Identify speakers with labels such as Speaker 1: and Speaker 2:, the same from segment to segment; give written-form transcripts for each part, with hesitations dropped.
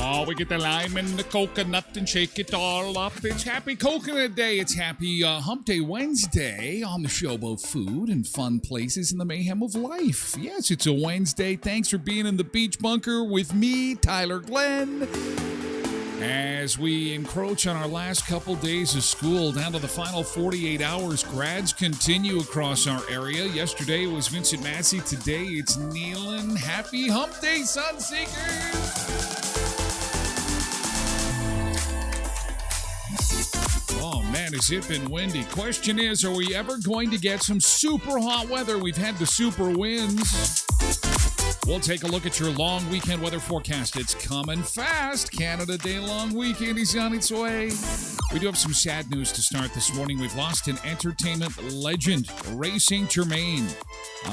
Speaker 1: Oh, we get the lime and the coconut and shake it all up. It's Happy Coconut Day. It's Happy Hump Day Wednesday on the show about food and fun places in the mayhem of life. Yes, it's a Wednesday. Thanks for being in the beach bunker with me, Tyler Glen. As we encroach on our last couple days of school, down to the final 48 hours, grads continue across our area. Yesterday was Vincent Massey. Today it's Nealon. Happy Hump Day, Sunseekers! Oh, man, has it been windy. Question is, are we ever going to get some super hot weather? We've had the super winds. We'll take a look at your long weekend weather forecast. It's coming fast. Canada Day long weekend is on its way. We do have some sad news to start this morning. We've lost an entertainment legend, Ray St. Germain.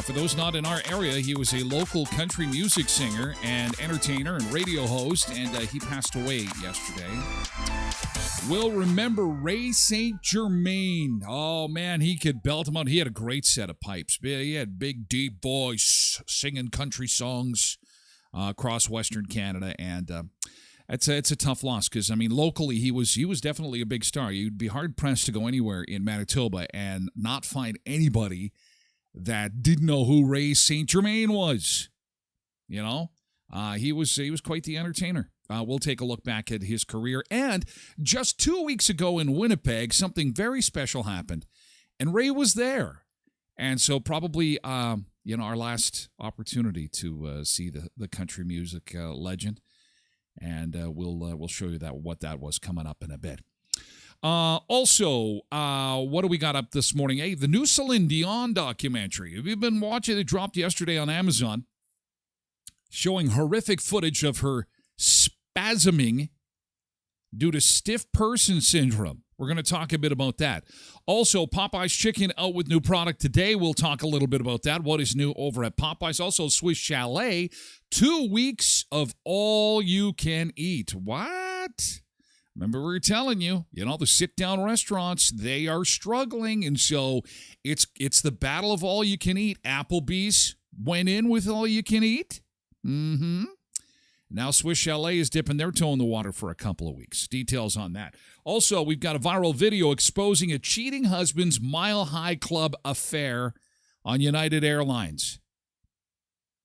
Speaker 1: For those not in our area, he was a local country music singer and entertainer and radio host, and he passed away yesterday. We'll remember Ray St. Germain. Oh, man, he could belt him out. He had a great set of pipes. He had big, deep voice, singing country songs across Western Canada, and it's a tough loss because, I mean, locally he was definitely a big star. You'd be hard-pressed to go anywhere in Manitoba and not find anybody that didn't know who Ray St. Germain was. You know? He was quite the entertainer. We'll take a look back at his career. And just 2 weeks ago in Winnipeg, something very special happened. And Ray was there. And so probably, our last opportunity to see the country music legend. And we'll show you what that was coming up in a bit. Also, what do we got up this morning? Hey, the new Celine Dion documentary. Have you been watching? It dropped yesterday on Amazon, showing horrific footage of her spasming due to stiff person syndrome. We're going to talk a bit about that. Also, Popeye's Chicken out with new product today. We'll talk a little bit about that. What is new over at Popeye's? Also, Swiss Chalet, 2 weeks of all you can eat. What? Remember we were telling you, the sit-down restaurants, they are struggling. And so it's the battle of all you can eat. Applebee's went in with all you can eat. Mm-hmm. Now Swiss Chalet is dipping their toe in the water for a couple of weeks. Details on that. Also, we've got a viral video exposing a cheating husband's Mile High Club affair on United Airlines.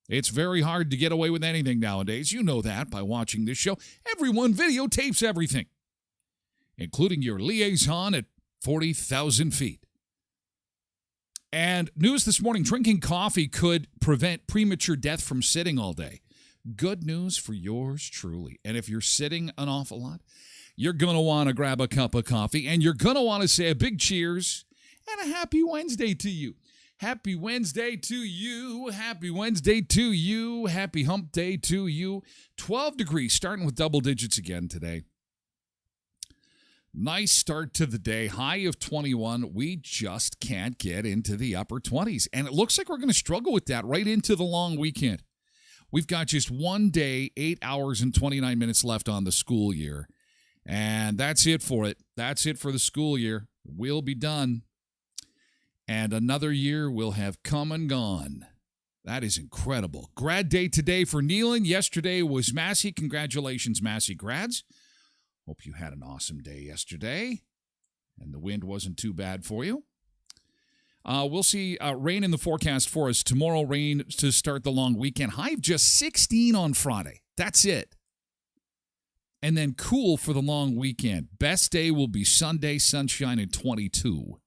Speaker 1: It's very hard to get away with anything nowadays. You know that by watching this show. Everyone videotapes everything, including your liaison at 40,000 feet. And news this morning, drinking coffee could prevent premature death from sitting all day. Good news for yours truly. And if you're sitting an awful lot, you're going to want to grab a cup of coffee, and you're going to want to say a big cheers and a happy Wednesday to you. Happy Wednesday to you. Happy Wednesday to you. Happy Hump Day to you. 12 degrees, starting with double digits again today. Nice start to the day. High of 21. We just can't get into the upper 20s. And it looks like we're going to struggle with that right into the long weekend. We've got just 1 day, 8 hours and 29 minutes left on the school year. And that's it for it. That's it for the school year. We'll be done. And another year will have come and gone. That is incredible. Grad day today for Nealon. Yesterday was Massey. Congratulations, Massey grads. Hope you had an awesome day yesterday. And the wind wasn't too bad for you. We'll see rain in the forecast for us tomorrow. Rain to start the long weekend. High of just 16 on Friday. That's it. And then cool for the long weekend. Best day will be Sunday, sunshine and 22.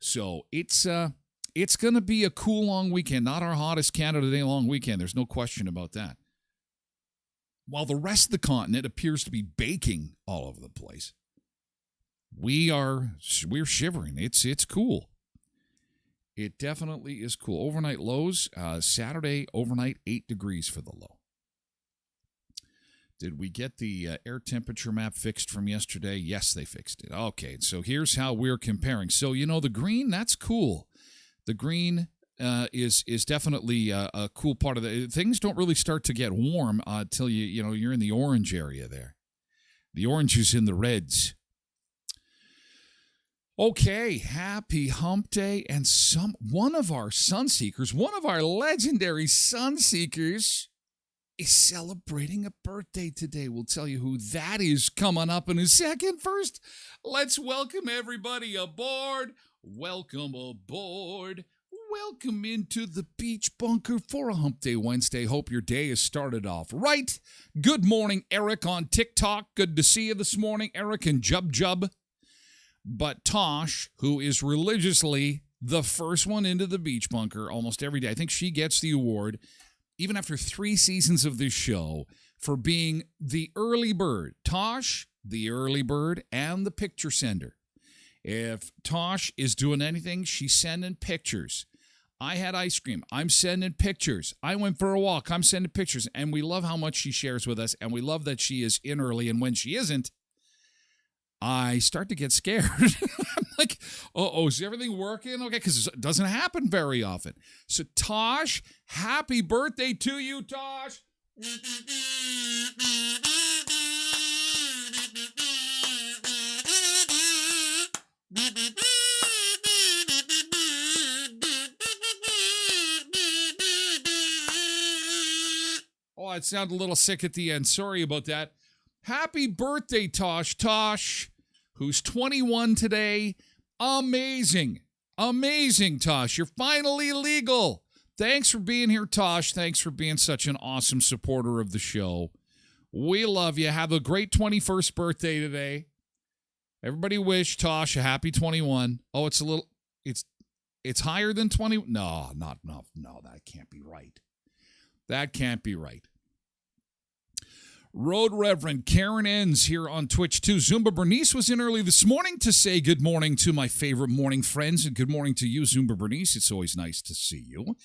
Speaker 1: So it's going to be a cool long weekend. Not our hottest Canada Day long weekend. There's no question about that. While the rest of the continent appears to be baking all over the place. we're shivering. It's cool. It definitely is cool. Overnight lows, Saturday overnight 8 degrees for the low. Did we get the air temperature map fixed from yesterday? Yes, they fixed it. Okay, so here's how we're comparing. So, the green, that's cool. The green is definitely a cool part of the... Things don't really start to get warm until you're in the orange area there. The orange is in the reds. Okay, happy hump day, and one of our Sunseekers, one of our legendary Sunseekers, is celebrating a birthday today. We'll tell you who that is coming up in a second. First, let's welcome everybody aboard. Welcome aboard. Welcome into the beach bunker for a Hump Day Wednesday. Hope your day has started off right. Good morning, Eric on TikTok. Good to see you this morning, Eric and Jub. But Tosh, who is religiously the first one into the beach bunker almost every day, I think she gets the award, even after 3 seasons of this show, for being the early bird. Tosh, the early bird, and the picture sender. If Tosh is doing anything, she's sending pictures. I had ice cream. I'm sending pictures. I went for a walk. I'm sending pictures. And we love how much she shares with us, and we love that she is in early. And when she isn't, I start to get scared. I'm like, is everything working? Okay, because it doesn't happen very often. So, Tosh, happy birthday to you, Tosh. Oh, it sounded a little sick at the end. Sorry about that. Happy birthday, Tosh. Tosh, who's 21 today. Amazing. Amazing, Tosh. You're finally legal. Thanks for being here, Tosh. Thanks for being such an awesome supporter of the show. We love you. Have a great 21st birthday today. Everybody wish Tosh a happy 21. Oh, it's higher than 20. No, that can't be right. That can't be right. Road Reverend Karen Enns here on Twitch too. Zumba Bernice was in early this morning to say good morning to my favorite morning friends, and good morning to you, Zumba Bernice. It's always nice to see you.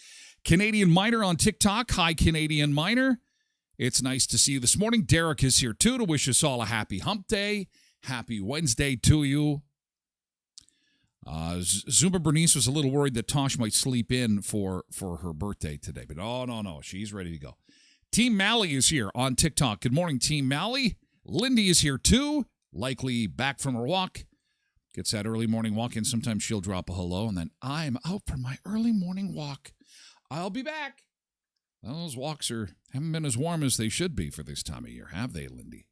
Speaker 1: Canadian Miner on TikTok. Hi, Canadian Miner. It's nice to see you this morning. Derek is here too to wish us all a happy hump day. Happy Wednesday to you. Zumba Bernice was a little worried that Tosh might sleep in for her birthday today, but no, she's ready to go. Team Mally is here on TikTok. Good morning, Team Mally. Lindy is here too, likely back from her walk. Gets that early morning walk in. Sometimes she'll drop a hello, and then I'm out for my early morning walk. I'll be back. Well, those walks haven't been as warm as they should be for this time of year, have they, Lindy?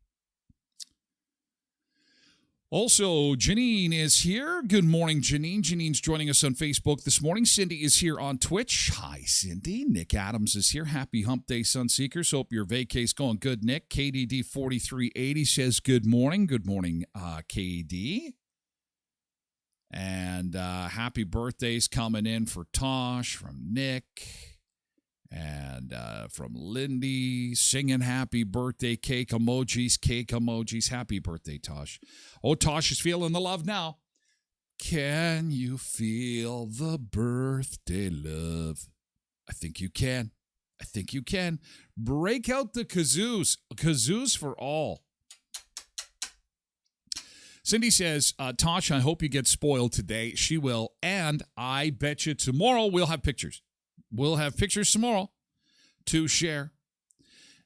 Speaker 1: Also, Janine is here. Good morning, Janine. Janine's joining us on Facebook this morning. Cindy is here on Twitch. Hi, Cindy. Nick Adams is here. Happy Hump Day, Sunseekers. Hope your vacay's going good, Nick. KDD4380 says good morning. Good morning, KD. And happy birthdays coming in for Tosh from Nick. And from Lindy, singing happy birthday, cake emojis. Happy birthday, Tosh. Oh, Tosh is feeling the love now. Can you feel the birthday love? I think you can. Break out the kazoos. Kazoos for all. Cindy says, Tosh, I hope you get spoiled today. She will. And I bet you tomorrow we'll have pictures. We'll have pictures tomorrow to share.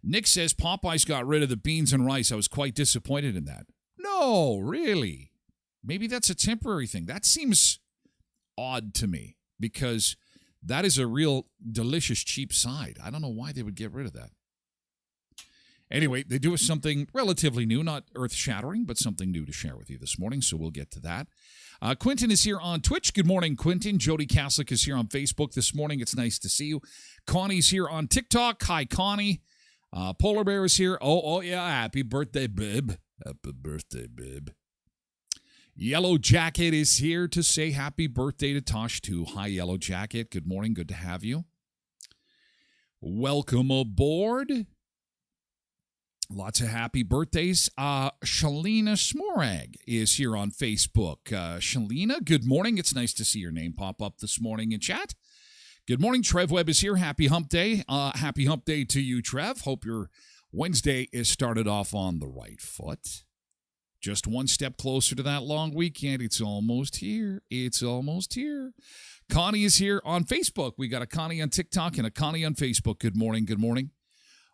Speaker 1: Nick says Popeyes got rid of the beans and rice. I was quite disappointed in that. No, really. Maybe that's a temporary thing. That seems odd to me because that is a real delicious cheap side. I don't know why they would get rid of that. Anyway, they do something relatively new, not earth-shattering, but something new to share with you this morning, so we'll get to that. Quentin is here on Twitch. Good morning, Quentin. Jody Kaslick is here on Facebook this morning. It's nice to see you. Connie's here on TikTok. Hi, Connie. Polar Bear is here. Oh, yeah. Happy birthday, babe. Happy birthday, babe. Yellow Jacket is here to say happy birthday to Tosh, too. Hi, Yellow Jacket. Good morning. Good to have you. Welcome aboard. Lots of happy birthdays. Shalina Smorag is here on Facebook. Shalina, good morning. It's nice to see your name pop up this morning in chat. Good morning. Trev Webb is here. Happy hump day. Happy hump day to you, Trev. Hope your Wednesday is started off on the right foot. Just one step closer to that long weekend. It's almost here. It's almost here. Connie is here on Facebook. We got a Connie on TikTok and a Connie on Facebook. Good morning. Good morning.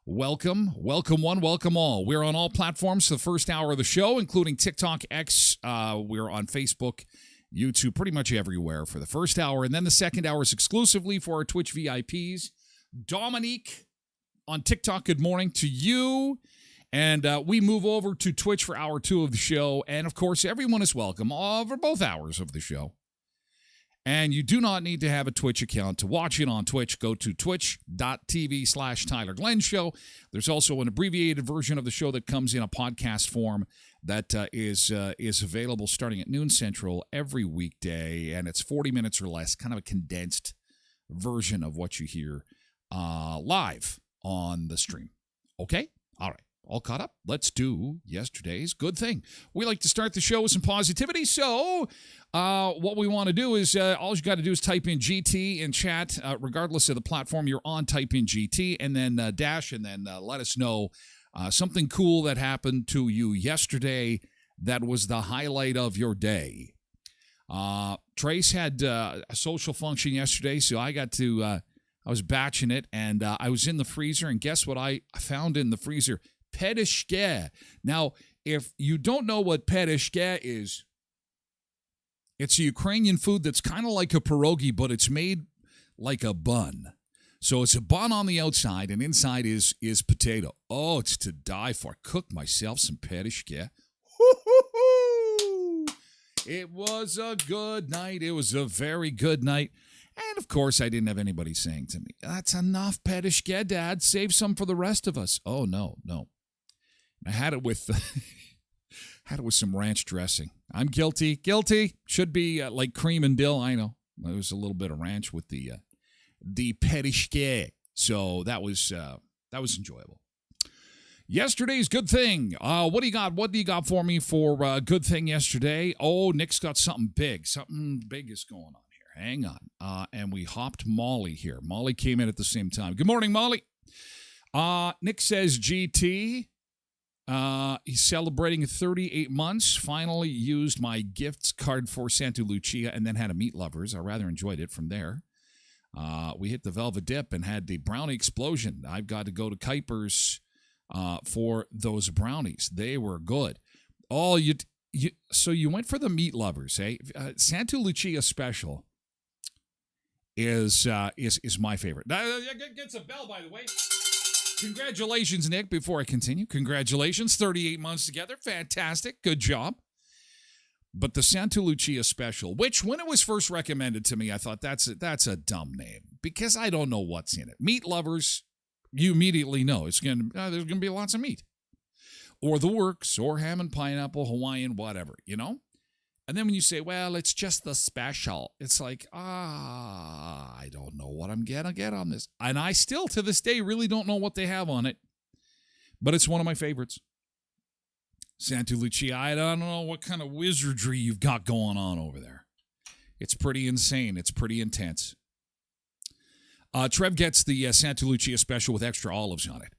Speaker 1: Welcome one, welcome all. We're on all platforms for the first hour of the show, including TikTok, X. We're on Facebook, YouTube, pretty much everywhere for the first hour. And then the second hour is exclusively for our Twitch VIPs. Dominique on TikTok, good morning to you. And we move over to Twitch for hour 2 of the show. And, of course, everyone is welcome for both hours of the show. And you do not need to have a Twitch account to watch it on Twitch. Go to twitch.tv/Tyler Glen Show. There's also an abbreviated version of the show that comes in a podcast form that is available starting at noon Central every weekday. And it's 40 minutes or less, kind of a condensed version of what you hear live on the stream. Okay? All right. All caught up? Let's do yesterday's good thing. We like to start the show with some positivity, so what we want to do is all you got to do is type in GT in chat, regardless of the platform you're on, type in GT, and then dash, and then let us know something cool that happened to you yesterday that was the highlight of your day. Trace had a social function yesterday, so I got to, I was batching it, and I was in the freezer, and guess what I found in the freezer? Pedishke. Now, if you don't know what pedishke is, it's a Ukrainian food that's kind of like a pierogi, but it's made like a bun. So it's a bun on the outside, and inside is potato. Oh, it's to die for. Cook myself some pedishke. It was a good night. It was a very good night. And, of course, I didn't have anybody saying to me, that's enough pedishke, Dad. Save some for the rest of us. Oh, no. I had it with some ranch dressing. I'm guilty. Should be like cream and dill. I know. There was a little bit of ranch with the pedishke. So that was enjoyable. Yesterday's good thing. What do you got? What do you got for me for good thing yesterday? Oh, Nick's got something big. Something big is going on here. Hang on. And we hopped Molly here. Molly came in at the same time. Good morning, Molly. Nick says GT. He's celebrating 38 months. Finally used my gifts card for Santa Lucia and then had a meat lovers. I rather enjoyed it from there. We hit the Velvet Dip and had the brownie explosion. I've got to go to Kuiper's for those brownies. They were good. Oh, so you went for the meat lovers, eh? Santa Lucia special is my favorite. Gets a bell, by the way. Congratulations, Nick. Before I continue, congratulations. 38 months together. Fantastic. Good job. But the Santa Lucia special, which when it was first recommended to me, I thought that's a dumb name because I don't know what's in it. Meat lovers, you immediately know there's going to be lots of meat. Or the works, or ham and pineapple, Hawaiian, whatever, you know? And then when you say, well, it's just the special, it's like, I don't know what I'm going to get on this. And I still, to this day, really don't know what they have on it. But it's one of my favorites. Santa Lucia, I don't know what kind of wizardry you've got going on over there. It's pretty insane. It's pretty intense. Trev gets the Santa Lucia special with extra olives on it.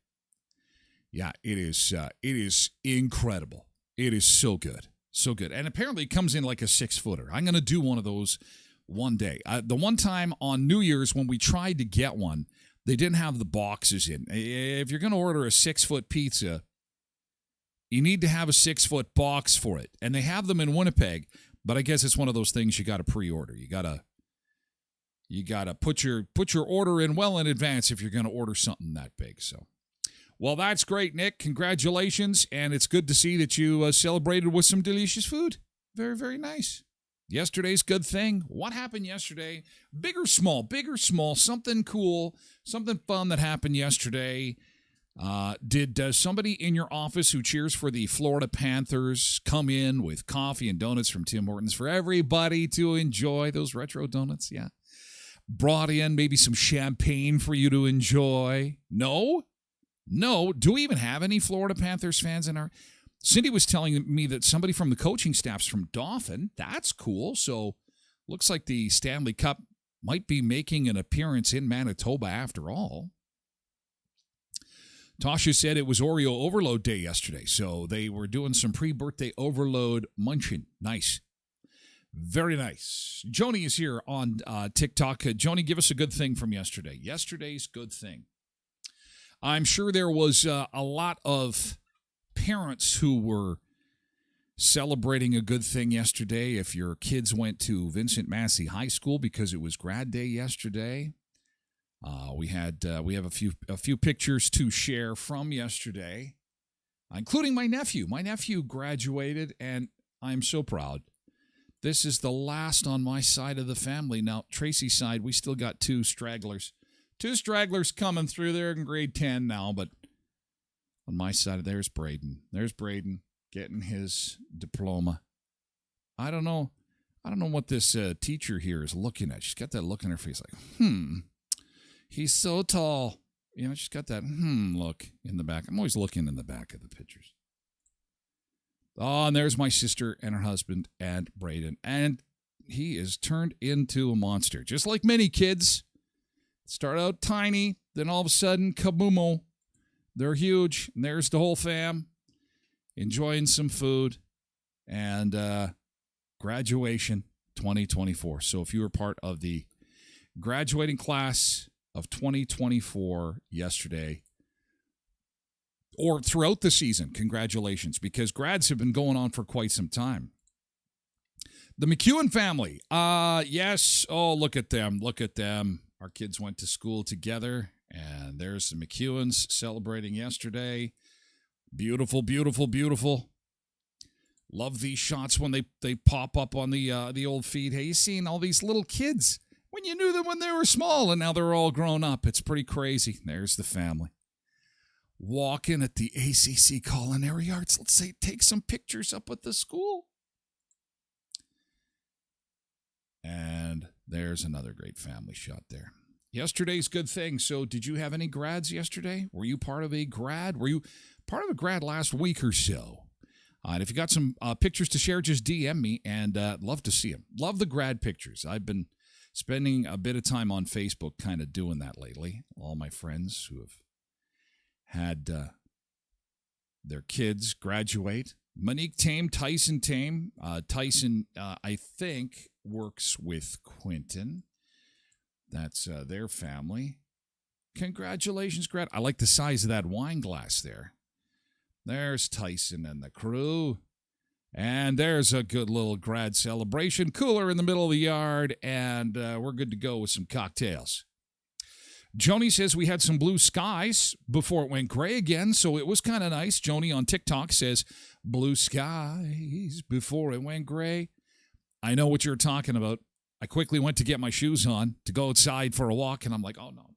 Speaker 1: Yeah, it is incredible. It is so good. So good. And apparently it comes in like a 6-footer. I'm going to do one of those one day. The one time on New Year's when we tried to get one, they didn't have the boxes in. If you're going to order a 6-foot pizza, you need to have a 6-foot box for it. And they have them in Winnipeg, but I guess it's one of those things you got to pre-order. You got to put your order in well in advance if you're going to order something that big. So, well, that's great, Nick. Congratulations, and it's good to see that you celebrated with some delicious food. Very, very nice. Yesterday's good thing. What happened yesterday? Big or small, something cool, something fun that happened yesterday. Did somebody in your office who cheers for the Florida Panthers come in with coffee and donuts from Tim Hortons for everybody to enjoy? Those retro donuts, yeah. Brought in maybe some champagne for you to enjoy. No? No. Do we even have any Florida Panthers fans in our... Cindy was telling me that somebody from the coaching staff's from Dauphin. That's cool. So looks like the Stanley Cup might be making an appearance in Manitoba after all. Tasha said it was Oreo Overload Day yesterday, so they were doing some pre-birthday overload munching. Nice. Very nice. Joni is here on TikTok. Joni, give us a good thing from yesterday. Yesterday's good thing. I'm sure there was a lot of parents who were celebrating a good thing yesterday. If your kids went to Vincent Massey High School because it was grad day yesterday. We have a few pictures to share from yesterday, including my nephew. My nephew graduated, and I'm so proud. This is the last on my side of the family. Now, Tracy's side, we still got two stragglers. Two stragglers coming through. They're in grade 10 now, but on my side, there's Braden. There's Braden getting his diploma. I don't know what this teacher here is looking at. She's got that look on her face like, he's so tall. You know, she's got that look in the back. I'm always looking in the back of the pictures. Oh, and there's my sister and her husband and Braden. And he is turned into a monster. Just like many kids. Start out tiny, then all of a sudden, kaboomo. They're huge. And there's the whole fam enjoying some food. And graduation 2024. So if you were part of the graduating class of 2024 yesterday or throughout the season, congratulations, because grads have been going on for quite some time. The McEwen family, yes, oh, look at them, Our kids went to school together, and there's the McEwens celebrating yesterday. Beautiful, beautiful, beautiful. Love these shots when they pop up on the old feed. Hey, you seen all these little kids when you knew them when they were small, and now they're all grown up. It's pretty crazy. There's the family. Walking at the ACC Culinary Arts. Let's say take some pictures up at the school. And there's another great family shot there. Yesterday's good thing. So did you have any grads yesterday? Were you part of a grad? Were you part of a grad last week or so? And if you got some pictures to share, just DM me, and love to see them. Love the grad pictures. I've been spending a bit of time on Facebook kind of doing that lately. All my friends who have had their kids graduate. Monique Tame, Tyson Tame. Tyson, I think, works with Quentin. That's their family. Congratulations, grad. I like the size of that wine glass there. There's Tyson and the crew. And there's a good little grad celebration. Cooler in the middle of the yard, and we're good to go with some cocktails. Joni says we had some blue skies before it went gray again, so it was kind of nice. Joni on TikTok says, blue skies before it went gray. I know what you're talking about. I quickly went to get my shoes on to go outside for a walk, and I'm like, oh, no.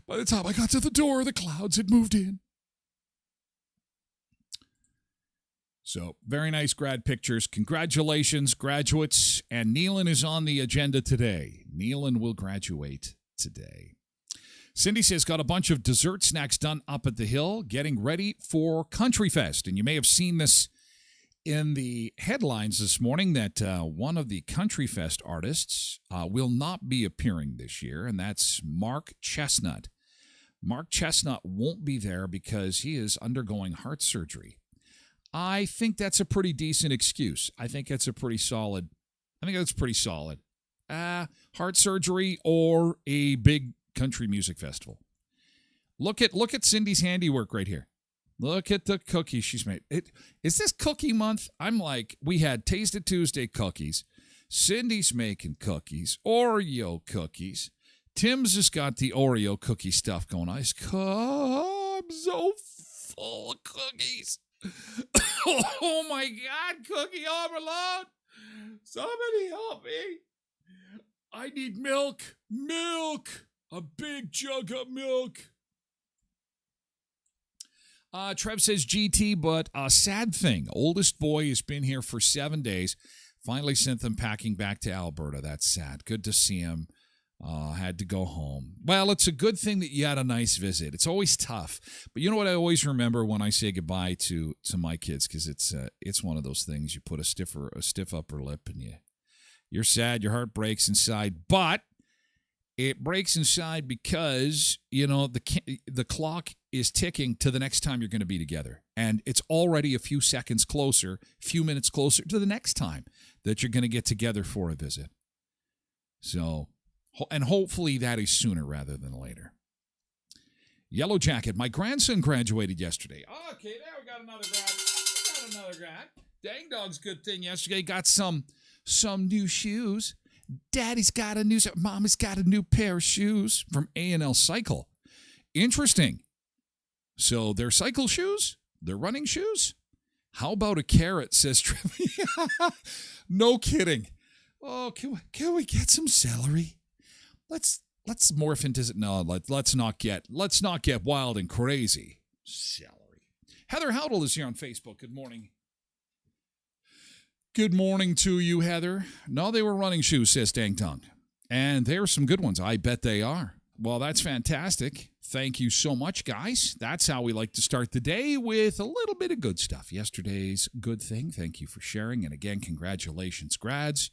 Speaker 1: By the time I got to the door, the clouds had moved in. So, very nice grad pictures. Congratulations, graduates. And Neelan is on the agenda today. Neelan will graduate today. Cindy says, got a bunch of dessert snacks done up at the hill, getting ready for Country Fest. And you may have seen this in the headlines this morning that one of the Country Fest artists will not be appearing this year, and that's Mark Chestnut. Mark Chestnut won't be there because he is undergoing heart surgery. I think that's a pretty decent excuse. I think that's pretty solid. Heart surgery or a big country music festival. Look at Cindy's handiwork right here. Look at the cookies she's made. Is this cookie month? I'm like, we had Taste It Tuesday cookies. Cindy's making cookies, Oreo cookies. Tim's has got the Oreo cookie stuff going on. I'm so full of cookies. Oh my God, cookie overload. Somebody help me. I need milk. A big jug of milk. Trev says GT, but a sad thing. Oldest boy has been here for 7 days. Finally sent them packing back to Alberta. That's sad. Good to see him. Had to go home. Well, it's a good thing that you had a nice visit. It's always tough. But you know what I always remember when I say goodbye to my kids, because it's one of those things. You put a stiff upper lip and you're sad, your heart breaks inside, but it breaks inside because, the clock is ticking to the next time you're going to be together. And it's already a few minutes closer to the next time that you're going to get together for a visit. So, and hopefully that is sooner rather than later. Yellow Jacket, my grandson graduated yesterday. Okay, there we got another grad. Dang dog's good thing yesterday. Got some new shoes. Daddy's got Mama's got a new pair of shoes from A&L Cycle. Interesting. So they're cycle shoes? They're running shoes? How about a carrot, says Trivia? No kidding. Oh, can we get some celery? Let's morph into no. Let's not get wild and crazy. Celery. Heather Howdle is here on Facebook. Good morning. Good morning to you, Heather. No, they were running shoes, says Dang Tongue. And there are some good ones. I bet they are. Well, that's fantastic. Thank you so much, guys. That's how we like to start the day, with a little bit of good stuff. Yesterday's good thing. Thank you for sharing. And again, congratulations, grads.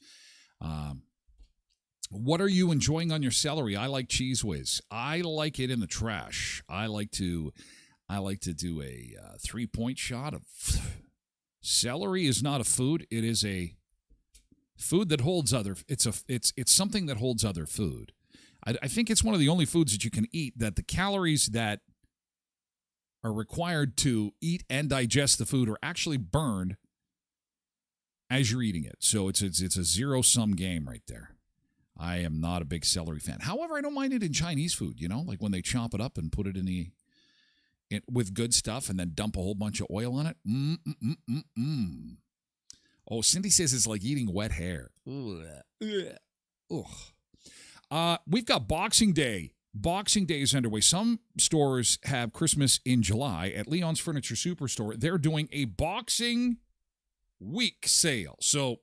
Speaker 1: What are you enjoying on your celery? I like Cheese Whiz. I like it in the trash. I like to do a 3-point shot of... Celery is not a food. It is a food that holds other. It's something that holds other food. I think it's one of the only foods that you can eat that the calories that are required to eat and digest the food are actually burned as you're eating it. So it's a zero-sum game right there. I am not a big celery fan. However, I don't mind it in Chinese food. Like when they chop it up and put it with good stuff and then dump a whole bunch of oil on it. Oh, Cindy says it's like eating wet hair. Ugh. We've got Boxing Day. Boxing Day is underway. Some stores have Christmas in July. At Leon's Furniture Superstore, they're doing a Boxing Week sale. So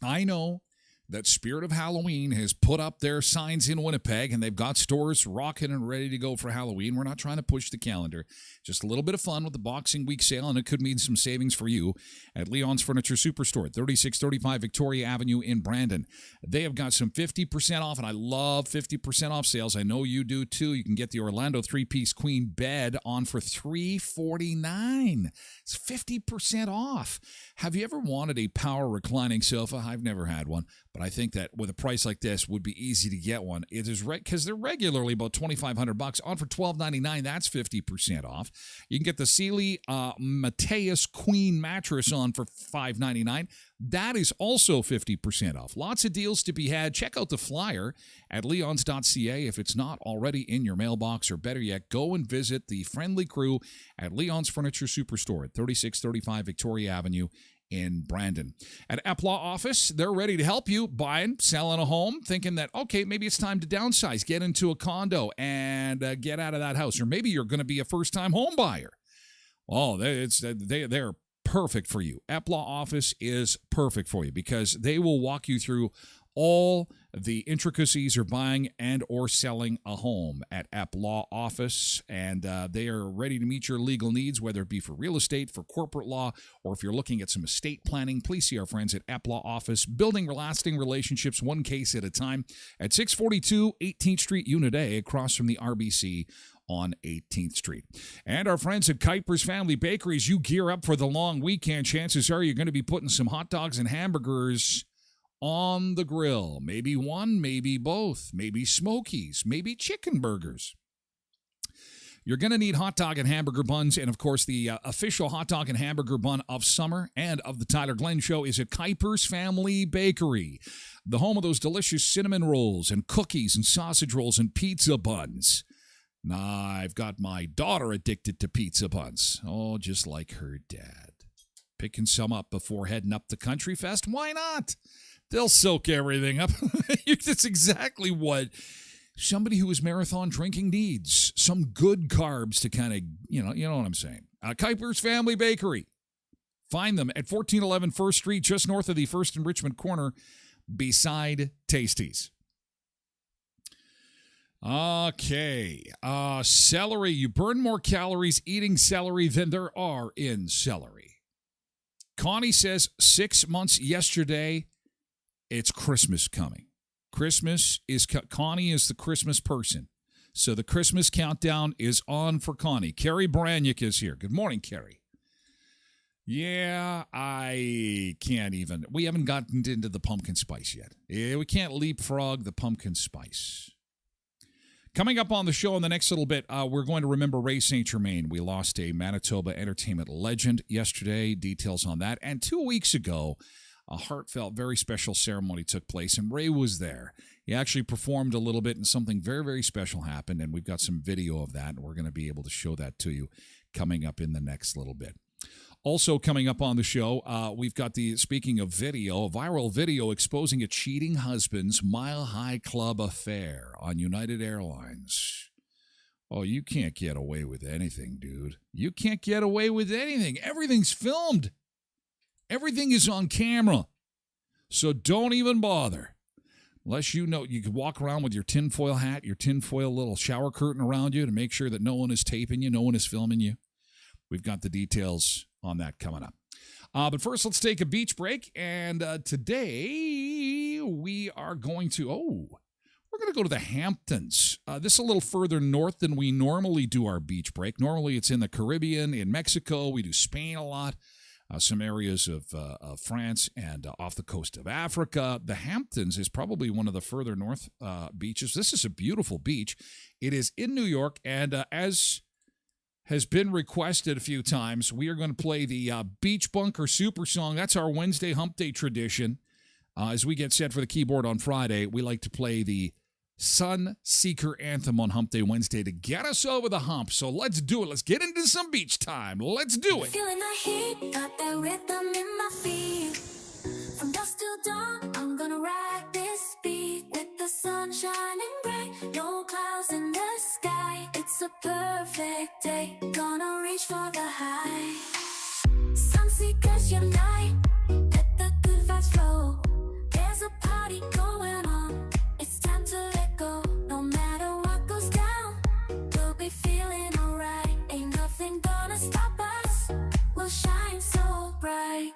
Speaker 1: I know that Spirit of Halloween has put up their signs in Winnipeg, and they've got stores rocking and ready to go for Halloween. We're not trying to push the calendar. Just a little bit of fun with the Boxing Week sale, and it could mean some savings for you at Leon's Furniture Superstore, 3635 Victoria Avenue in Brandon. They have got some 50% off, and I love 50% off sales. I know you do too. You can get the Orlando 3-piece queen bed on for $349. It's 50% off. Have you ever wanted a power reclining sofa? I've never had one. But I think that with a price like this, would be easy to get one. It is because they're regularly about $2,500 on for $1,299. That's 50% off. You can get the Sealy Mateus Queen mattress on for $599. That is also 50% off. Lots of deals to be had. Check out the flyer at leons.ca if it's not already in your mailbox, or better yet, go and visit the friendly crew at Leon's Furniture Superstore at 3635 Victoria Avenue in Brandon. At Eplaw Office, they're ready to help you buying, selling a home, thinking that, okay, maybe it's time to downsize, get into a condo, and get out of that house. Or maybe you're going to be a first-time home buyer. Oh, they're perfect for you. Eplaw Office is perfect for you because they will walk you through all the intricacies of buying and or selling a home at App Law Office, and they are ready to meet your legal needs, whether it be for real estate, for corporate law, or if you're looking at some estate planning. Please see our friends at App Law Office, building lasting relationships one case at a time, at 642 18th Street, Unit A, across from the RBC on 18th Street. And our friends at Kuiper's Family Bakery, as you gear up for the long weekend, chances are you're going to be putting some hot dogs and hamburgers on the grill. Maybe one, maybe both, maybe smokies, maybe chicken burgers. You're going to need hot dog and hamburger buns, and of course the official hot dog and hamburger bun of summer and of the Tyler Glen Show is at Kuiper's Family Bakery, the home of those delicious cinnamon rolls and cookies and sausage rolls and pizza buns. Nah, I've got my daughter addicted to pizza buns. Oh, just like her dad. Picking some up before heading up to Country Fest? Why not? They'll soak everything up. That's exactly what somebody who is marathon drinking needs. Some good carbs to kind of, you know what I'm saying. Kuiper's Family Bakery. Find them at 1411 First Street, just north of the First and Richmond corner, beside Tasties. Okay. Celery. You burn more calories eating celery than there are in celery. Connie says 6 months yesterday, it's Christmas coming. Connie is the Christmas person. So the Christmas countdown is on for Connie. Carrie Branyuk is here. Good morning, Carrie. Yeah, I can't even. We haven't gotten into the pumpkin spice yet. We can't leapfrog the pumpkin spice. Coming up on the show in the next little bit, we're going to remember Ray St. Germain. We lost a Manitoba entertainment legend yesterday. Details on that. And 2 weeks ago, a heartfelt, very special ceremony took place, and Ray was there. He actually performed a little bit, and something very, very special happened, and we've got some video of that, and we're going to be able to show that to you coming up in the next little bit. Also coming up on the show, we've got speaking of video, a viral video exposing a cheating husband's mile-high club affair on United Airlines. Oh, you can't get away with anything, dude. You can't get away with anything. Everything's filmed. Everything is on camera. So don't even bother. Unless you know, you could walk around with your tinfoil hat, your tinfoil little shower curtain around you to make sure that no one is taping you, no one is filming you. We've got the details on that coming up. But first, let's take a beach break. And today we are going to, we're going to go to the Hamptons. This is a little further north than we normally do our beach break. Normally it's in the Caribbean, in Mexico. We do Spain a lot. Some areas of France and off the coast of Africa. The Hamptons is probably one of the further north beaches. This is a beautiful beach. It is in New York, and as has been requested a few times, we are going to play the Beach Bunker Super Song. That's our Wednesday Hump Day tradition. As we get set for the keyboard on Friday, we like to play the Sun Seeker Anthem on Hump Day Wednesday to get us over the hump. So let's do it. Let's get into some beach time. Let's do it.
Speaker 2: Feeling the heat, got that rhythm in my feet. From dusk till dawn, I'm gonna ride this beat with the sun shining bright, no clouds in the sky. It's a perfect day, gonna reach for the high. Sun seekers unite, let the good vibes flow. There's a party going on, it's time to let go. No matter what goes down, we'll be feeling alright. Ain't nothing gonna stop us, we'll shine so bright.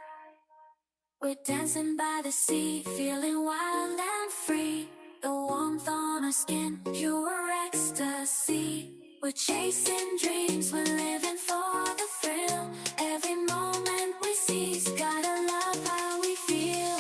Speaker 2: We're dancing by the sea, feeling wild and free. The warmth on our skin, pure ecstasy. We're chasing dreams, we're living for the thrill. Every moment we seize, gotta love how we feel.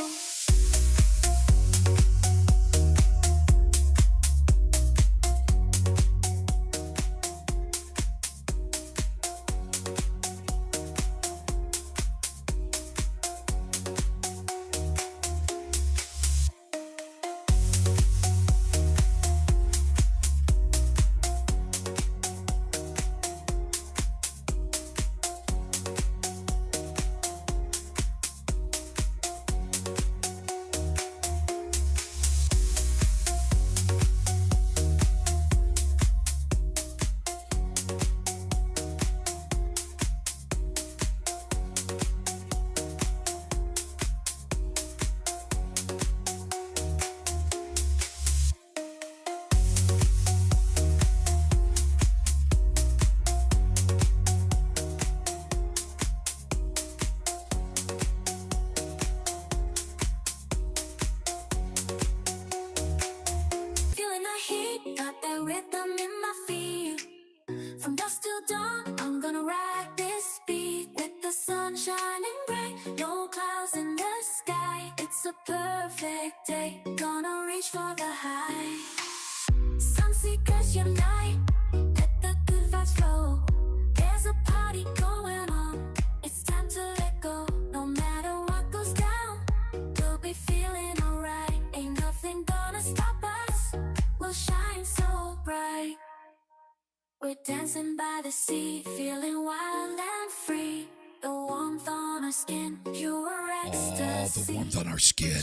Speaker 2: Dancing by the sea, feeling wild and free. The warmth on our skin, pure ecstasy.
Speaker 1: Oh, the warmth on our skin.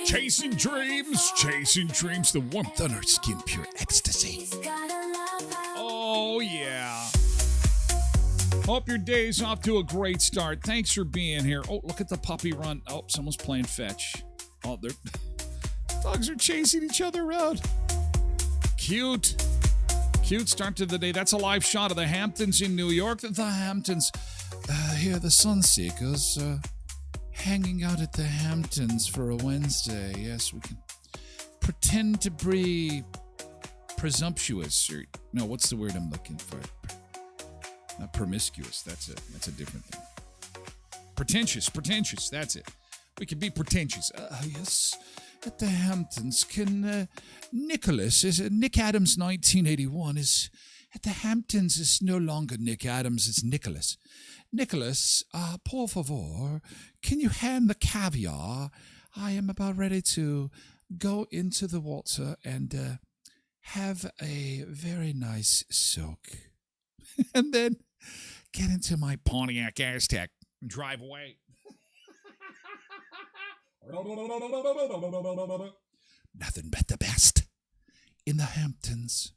Speaker 1: Chasing dreams, the warmth on our skin, pure ecstasy. Oh, yeah. Hope your day's off to a great start. Thanks for being here. Oh, look at the puppy run. Oh, someone's playing fetch. Oh, dogs are chasing each other around. Cute. Cute start to the day. That's a live shot of the Hamptons in New York. The Hamptons. Here, the Sunseekers hanging out at the Hamptons for a Wednesday. Yes, we can pretend to be presumptuous. Or, no, what's the word I'm looking for? Not promiscuous. That's it. That's a different thing. Pretentious. That's it. We can be pretentious. Yes. At the Hamptons, can Nick Adams 1981 is at the Hamptons is no longer Nick Adams, it's Nicholas. Nicholas, por favor, can you hand the caviar? I am about ready to go into the water and have a very nice soak. And then get into my Pontiac Aztec and drive away. Nothing but the best in the Hamptons.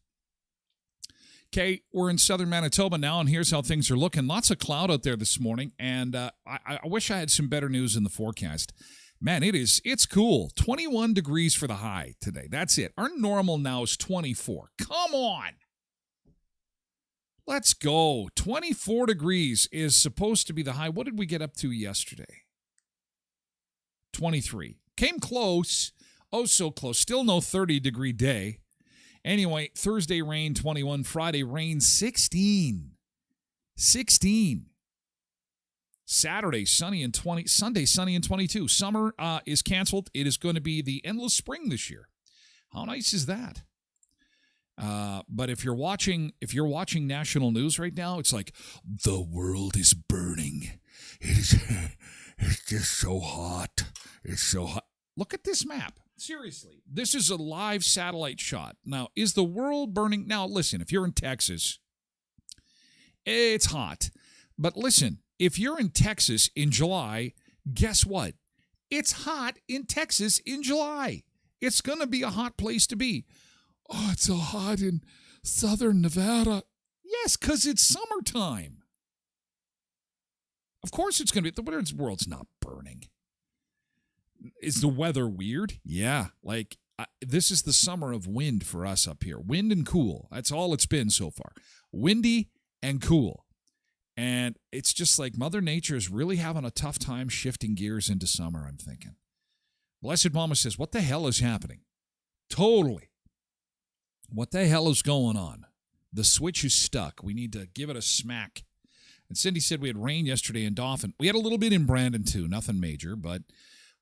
Speaker 1: Okay, we're in southern Manitoba now, and here's how things are looking. Lots of cloud out there this morning, and I wish I had some better news in the forecast. Man, it's cool. 21 degrees for the high today. That's it. Our normal now is 24. Come on. Let's go. 24 degrees is supposed to be the high. What did we get up to yesterday? 23. Came close. Oh, so close. Still no 30-degree day. Anyway, Thursday rain 21, Friday rain 16. 16. Saturday sunny and 20, Sunday sunny and 22. Summer is canceled. It is going to be the endless spring this year. How nice is that? But if you're watching national news right now, it's like the world is burning. It's just so hot. It's so hot. Look at this map. Seriously, this is a live satellite shot. Now, is the world burning? Now, listen, if you're in Texas, it's hot. But listen, if you're in Texas in July, guess what? It's hot in Texas in July. It's going to be a hot place to be. Oh, it's so hot in southern Nevada. Yes, because it's summertime. Of course it's going to be. The world's not burning. Is the weather weird? Yeah. Like, this is the summer of wind for us up here. Wind and cool. That's all it's been so far. Windy and cool. And it's just like Mother Nature is really having a tough time shifting gears into summer, I'm thinking. Blessed Mama says, what the hell is happening? Totally. What the hell is going on? The switch is stuck. We need to give it a smack. And Cindy said we had rain yesterday in Dauphin. We had a little bit in Brandon, too. Nothing major, but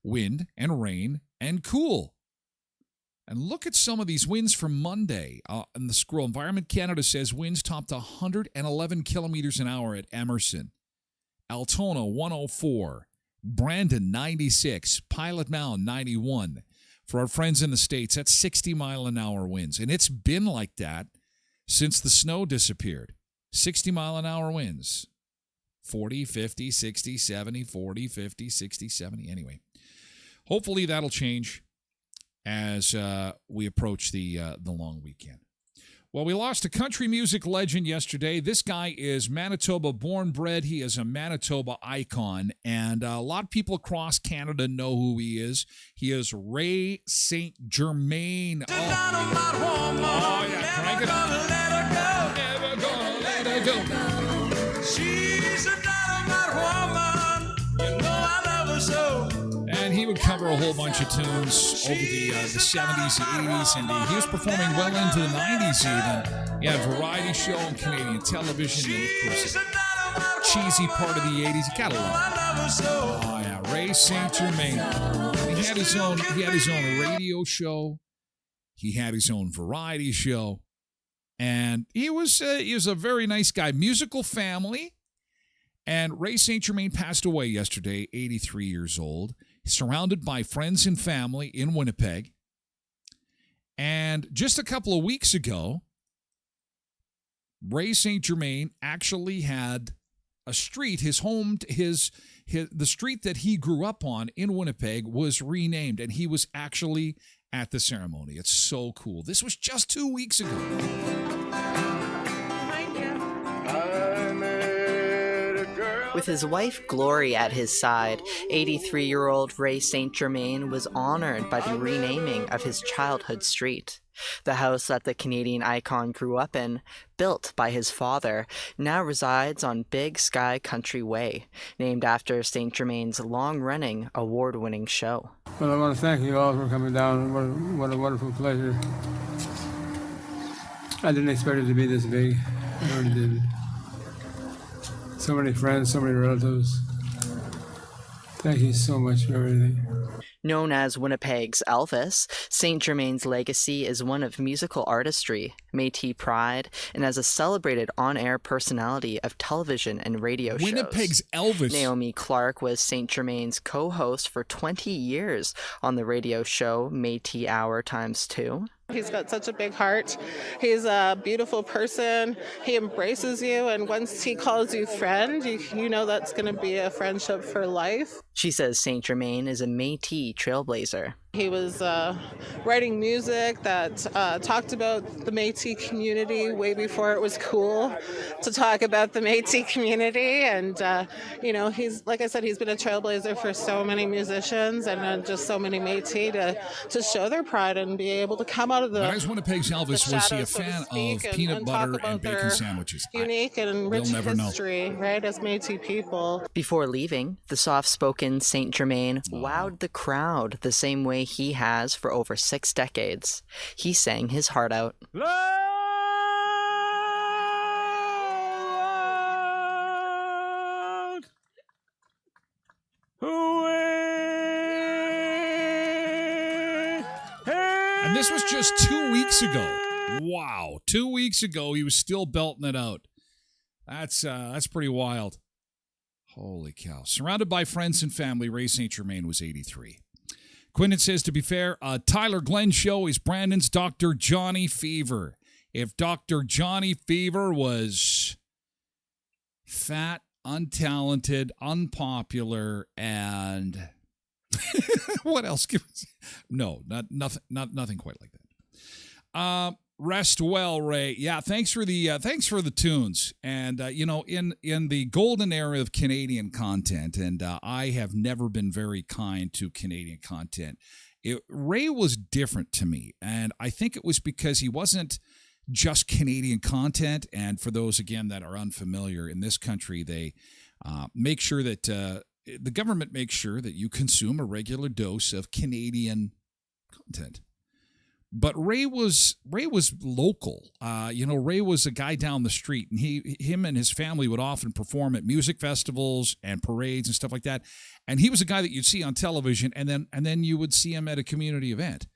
Speaker 1: wind and rain and cool. And look at some of these winds from Monday. And the scroll, Environment Canada says winds topped 111 kilometers an hour at Emerson. Altona, 104. Brandon, 96. Pilot Mound, 91. For our friends in the States, that's 60-mile-an-hour winds. And it's been like that since the snow disappeared. 60-mile-an-hour winds. 40, 50, 60, 70, 40, 50, 60, 70. Anyway, hopefully that'll change as we approach the long weekend. Well, we lost a country music legend yesterday. This guy is Manitoba born, bred. He is a Manitoba icon, and a lot of people across Canada know who he is. He is Ray St. Germain. Oh, yeah, crank it up. Never gonna let her go. She's a dynamite woman. You know I love her so. And he would cover a whole bunch of tunes over the 70s, the 80s, and he was performing well into the 90s even. He had a variety show on Canadian television, and of course, a cheesy part of the 80s. You gotta love it. Oh yeah, Ray St. Germain. He had his own radio show. He had his own variety show, and he was a very nice guy. Musical family, and Ray St. Germain passed away yesterday, 83 years old. Surrounded by friends and family in Winnipeg. And just a couple of weeks ago, Ray St. Germain actually had a street, the street that he grew up on in Winnipeg was renamed, and he was actually at the ceremony. It's so cool. This was just 2 weeks ago.
Speaker 3: With his wife Glory at his side, 83-year-old Ray St. Germain was honored by the renaming of his childhood street. The house that the Canadian icon grew up in, built by his father, now resides on Big Sky Country Way, named after St. Germain's long-running, award-winning show.
Speaker 4: Well, I want to thank you all for coming down. What a wonderful pleasure. I didn't expect it to be this big. I really didn't. So many friends, so many relatives. Thank you so much for everything.
Speaker 3: Known as Winnipeg's Elvis, St. Germain's legacy is one of musical artistry, Métis pride, and as a celebrated on-air personality of television and radio shows.
Speaker 1: Winnipeg's Elvis.
Speaker 3: Naomi Clark was St. Germain's co-host for 20 years on the radio show Métis Hour ×2.
Speaker 5: He's got such a big heart. He's a beautiful person. He embraces you, and once he calls you friend, you know that's going to be a friendship for life.
Speaker 3: She says St. Germain is a Métis trailblazer.
Speaker 5: He was writing music that talked about the Métis community way before it was cool to talk about the Métis community. And, he's, like I said, he's been a trailblazer for so many musicians and just so many Métis to show their pride and be able to come out of the.
Speaker 1: When I was Winnipeg's Elvis, was he a fan of peanut butter and bacon sandwiches?
Speaker 5: Unique and rich history, right, as Métis people.
Speaker 3: Before leaving, the soft-spoken St. Germain wowed the crowd the same way he has for over 6 decades. He sang his heart out.
Speaker 1: And this was just 2 weeks ago. Wow. 2 weeks ago, he was still belting it out. That's pretty wild. Holy cow. Surrounded by friends and family, Ray St. Germain was 83. Quinton says, to be fair, Tyler Glen show is Brandon's Dr. Johnny Fever. If Dr. Johnny Fever was fat, untalented, unpopular, and what else? No, nothing quite like that. Rest well, Ray. Yeah, thanks for the tunes. And in the golden era of Canadian content, and I have never been very kind to Canadian content. Ray was different to me, and I think it was because he wasn't just Canadian content. And for those again that are unfamiliar, in this country, they make sure that the government makes sure that you consume a regular dose of Canadian content. But Ray was local. Ray was a guy down the street, and him and his family would often perform at music festivals and parades and stuff like that. And he was a guy that you'd see on television, and then you would see him at a community event.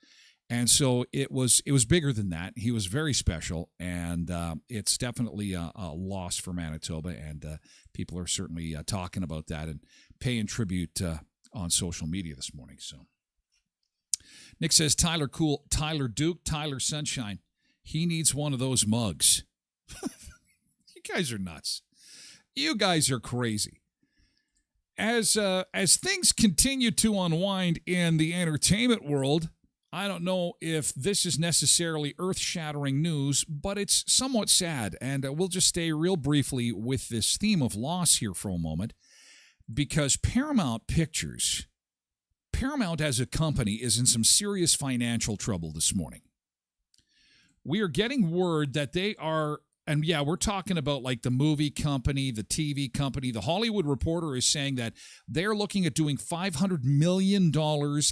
Speaker 1: And so it was bigger than that. He was very special, and it's definitely a loss for Manitoba, and people are certainly talking about that and paying tribute on social media this morning. So. Nick says, Tyler Cool, Tyler Duke, Tyler Sunshine. He needs one of those mugs. You guys are nuts. You guys are crazy. As things continue to unwind in the entertainment world, I don't know if this is necessarily earth-shattering news, but it's somewhat sad. And we'll just stay real briefly with this theme of loss here for a moment, because Paramount as a company is in some serious financial trouble this morning. We are getting word that they are, and yeah, we're talking about like the movie company, the TV company. The Hollywood Reporter is saying that they're looking at doing $500 million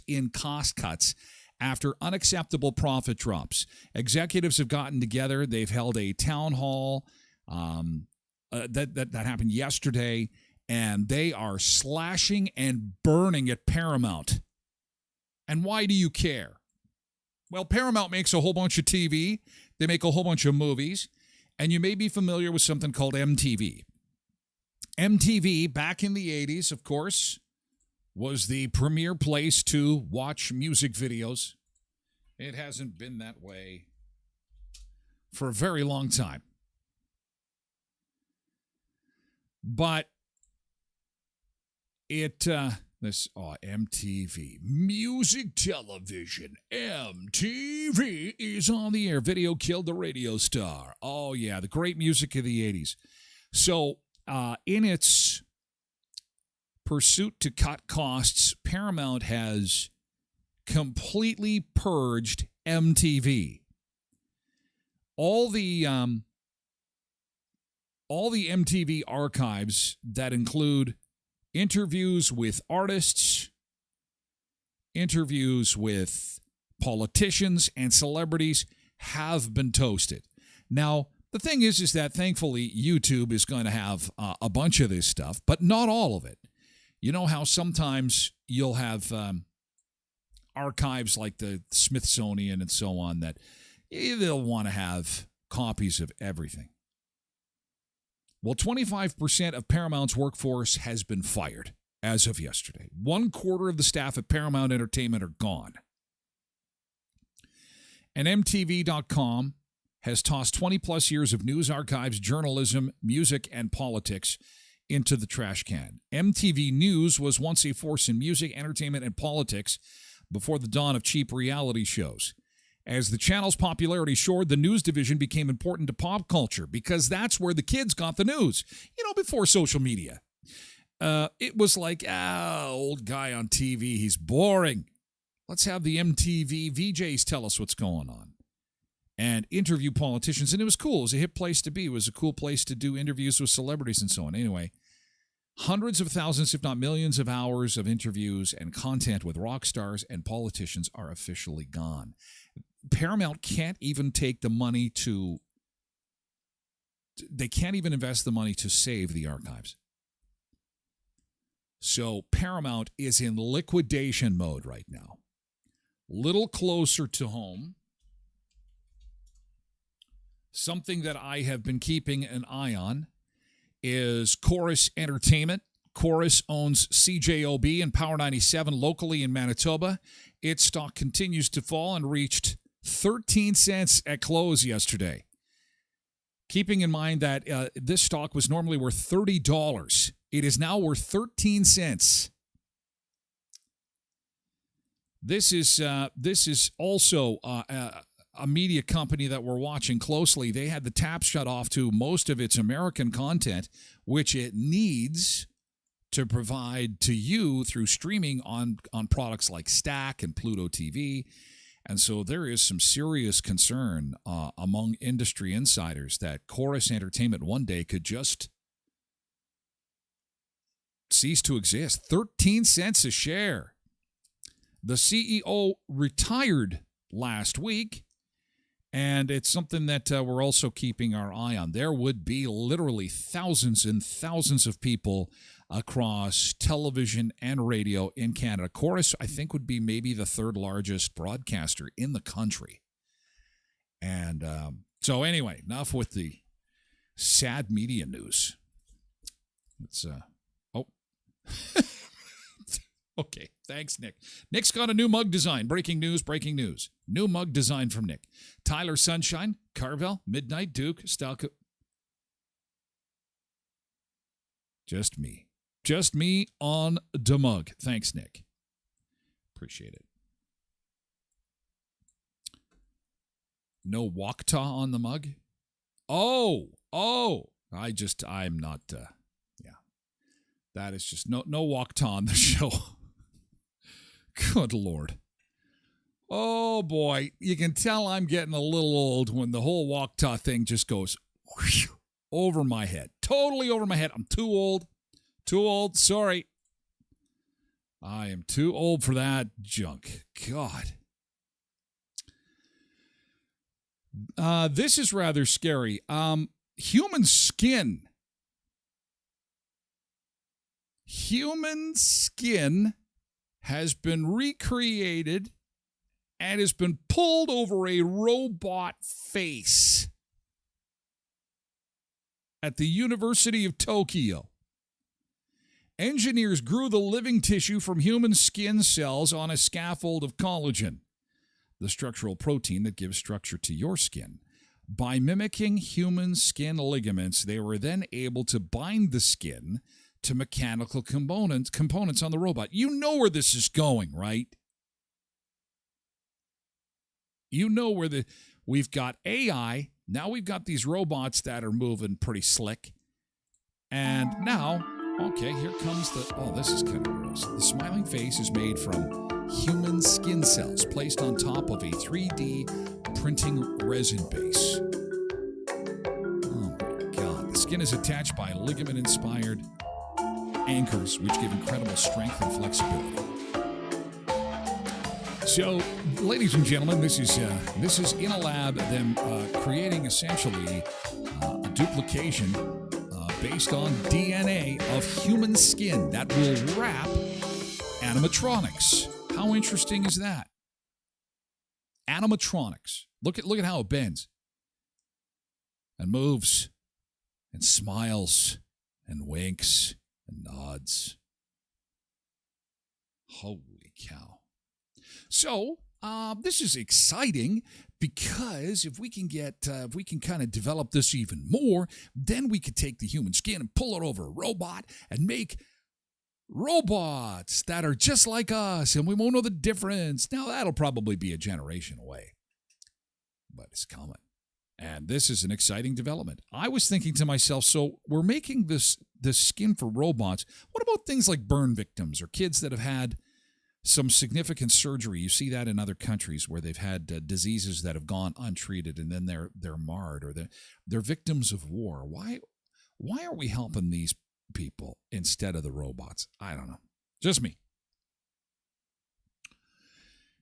Speaker 1: in cost cuts after unacceptable profit drops. Executives have gotten together. They've held a town hall that happened yesterday. And they are slashing and burning at Paramount. And why do you care? Well, Paramount makes a whole bunch of TV. They make a whole bunch of movies. And you may be familiar with something called MTV. MTV, back in the 80s, of course, was the premier place to watch music videos. It hasn't been that way for a very long time. But MTV, music television, MTV is on the air. Video killed the radio star. Oh, yeah, the great music of the 80s. So in its pursuit to cut costs, Paramount has completely purged MTV. All the MTV archives that include interviews with artists, interviews with politicians and celebrities have been toasted. Now, the thing is that thankfully YouTube is going to have a bunch of this stuff, but not all of it. You know how sometimes you'll have archives like the Smithsonian and so on that they'll want to have copies of everything. Well, 25% of Paramount's workforce has been fired as of yesterday. 1/4 of the staff at Paramount Entertainment are gone. And MTV.com has tossed 20-plus years of news archives, journalism, music, and politics into the trash can. MTV News was once a force in music, entertainment, and politics before the dawn of cheap reality shows. As the channel's popularity soared, the news division became important to pop culture because that's where the kids got the news, before social media. It was like, old guy on TV, he's boring. Let's have the MTV VJs tell us what's going on and interview politicians. And it was cool. It was a hip place to be. It was a cool place to do interviews with celebrities and so on. Anyway, hundreds of thousands, if not millions of hours of interviews and content with rock stars and politicians are officially gone. Paramount can't even take the money they can't even invest the money to save the archives. So Paramount is in liquidation mode right now. Little closer to home, something that I have been keeping an eye on is Chorus Entertainment. Chorus owns CJOB and Power 97 locally in Manitoba. Its stock continues to fall and reached 13 cents at close yesterday. Keeping in mind that this stock was normally worth $30. It is now worth 13 cents. This is also a media company that we're watching closely. They had the taps shut off to most of its American content, which it needs to provide to you through streaming on products like Stack and Pluto TV. And so there is some serious concern among industry insiders that Chorus Entertainment one day could just cease to exist. 13 cents a share. The CEO retired last week, and it's something that we're also keeping our eye on. There would be literally thousands and thousands of people across television and radio in Canada. Chorus, I think, would be maybe the third largest broadcaster in the country. And so anyway, enough with the sad media news. It's okay, thanks, Nick. Nick's got a new mug design. Breaking news. New mug design from Nick. Tyler Sunshine, Carvel, Midnight Duke, Stalco. Just me on the mug. Thanks, Nick. Appreciate it. No Wakta on the mug? Oh. I'm not, yeah. That is just no Wakta on the show. Good Lord. Oh, boy. You can tell I'm getting a little old when the whole Wakta thing just goes over my head. Totally over my head. I'm too old. Sorry. I am too old for that junk. God. This is rather scary. Human skin. Human skin has been recreated and has been pulled over a robot face at the University of Tokyo. Engineers grew the living tissue from human skin cells on a scaffold of collagen, the structural protein that gives structure to your skin. By mimicking human skin ligaments, they were then able to bind the skin to mechanical components on the robot. You know where this is going, right? You know where we've got AI, now we've got these robots that are moving pretty slick, and now Okay, here comes the... Oh, this is kind of gross. The smiling face is made from human skin cells placed on top of a 3D printing resin base. Oh my God. The skin is attached by ligament-inspired anchors, which give incredible strength and flexibility. So, ladies and gentlemen, this is in a lab, them creating essentially a duplication based on DNA of human skin that will wrap animatronics. How interesting is that? Animatronics. Look at how it bends and moves and smiles and winks and nods. Holy cow. So, this is exciting because if we can kind of develop this even more, then we could take the human skin and pull it over a robot and make robots that are just like us, and we won't know the difference. Now, that'll probably be a generation away, but it's coming. And this is an exciting development. I was thinking to myself, so we're making this skin for robots. What about things like burn victims or kids that have had some significant surgery? You see that in other countries where they've had diseases that have gone untreated, and then they're marred, or they're victims of war. Why are we helping these people instead of the robots? I don't know. Just me.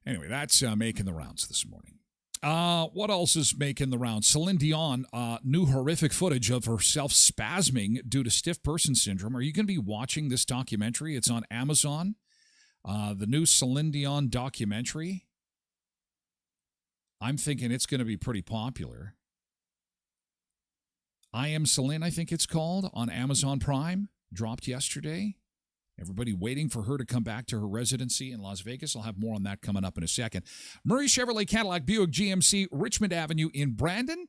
Speaker 1: Anyway, that's making the rounds this morning. What else is making the rounds? Celine Dion, new horrific footage of herself spasming due to stiff person syndrome. Are you going to be watching this documentary? It's on Amazon. The new Celine Dion documentary. I'm thinking it's going to be pretty popular. I Am Celine, I think it's called, on Amazon Prime. Dropped yesterday. Everybody waiting for her to come back to her residency in Las Vegas. I'll have more on that coming up in a second. Murray Chevrolet Cadillac Buick GMC, Richmond Avenue in Brandon.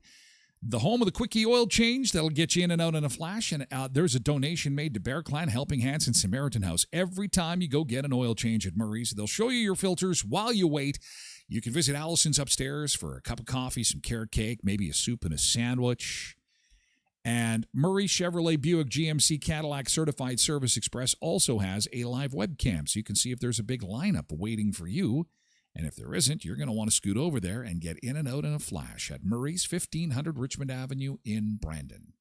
Speaker 1: The home of the quickie oil change that'll get you in and out in a flash. And there's a donation made to Bear Clan, Helping Hands, and Samaritan House. Every time you go get an oil change at Murray's, they'll show you your filters while you wait. You can visit Allison's upstairs for a cup of coffee, some carrot cake, maybe a soup and a sandwich. And Murray Chevrolet Buick GMC Cadillac Certified Service Express also has a live webcam, so you can see if there's a big lineup waiting for you. And if there isn't, you're going to want to scoot over there and get in and out in a flash at Murray's, 1500 Richmond Avenue in Brandon.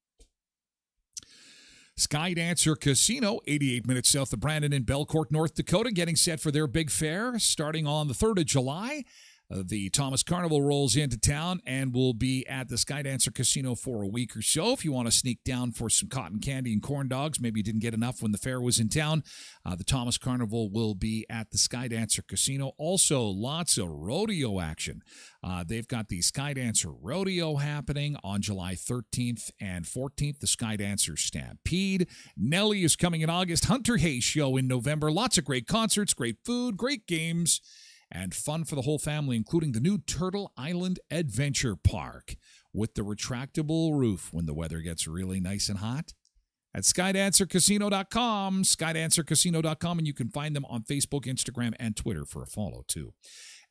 Speaker 1: Skydancer Casino, 88 minutes south of Brandon in Belcourt, North Dakota, getting set for their big fair starting on the 3rd of July. The Thomas Carnival rolls into town and will be at the Skydancer Casino for a week or so. If you want to sneak down for some cotton candy and corn dogs, maybe you didn't get enough when the fair was in town, the Thomas Carnival will be at the Skydancer Casino. Also, lots of rodeo action. They've got the Skydancer Rodeo happening on July 13th and 14th, the Skydancer Stampede. Nelly is coming in August. Hunter Hayes Show in November. Lots of great concerts, great food, great games, and fun for the whole family, including the new Turtle Island Adventure Park with the retractable roof when the weather gets really nice and hot. At SkydancerCasino.com, SkydancerCasino.com, and you can find them on Facebook, Instagram, and Twitter for a follow, too.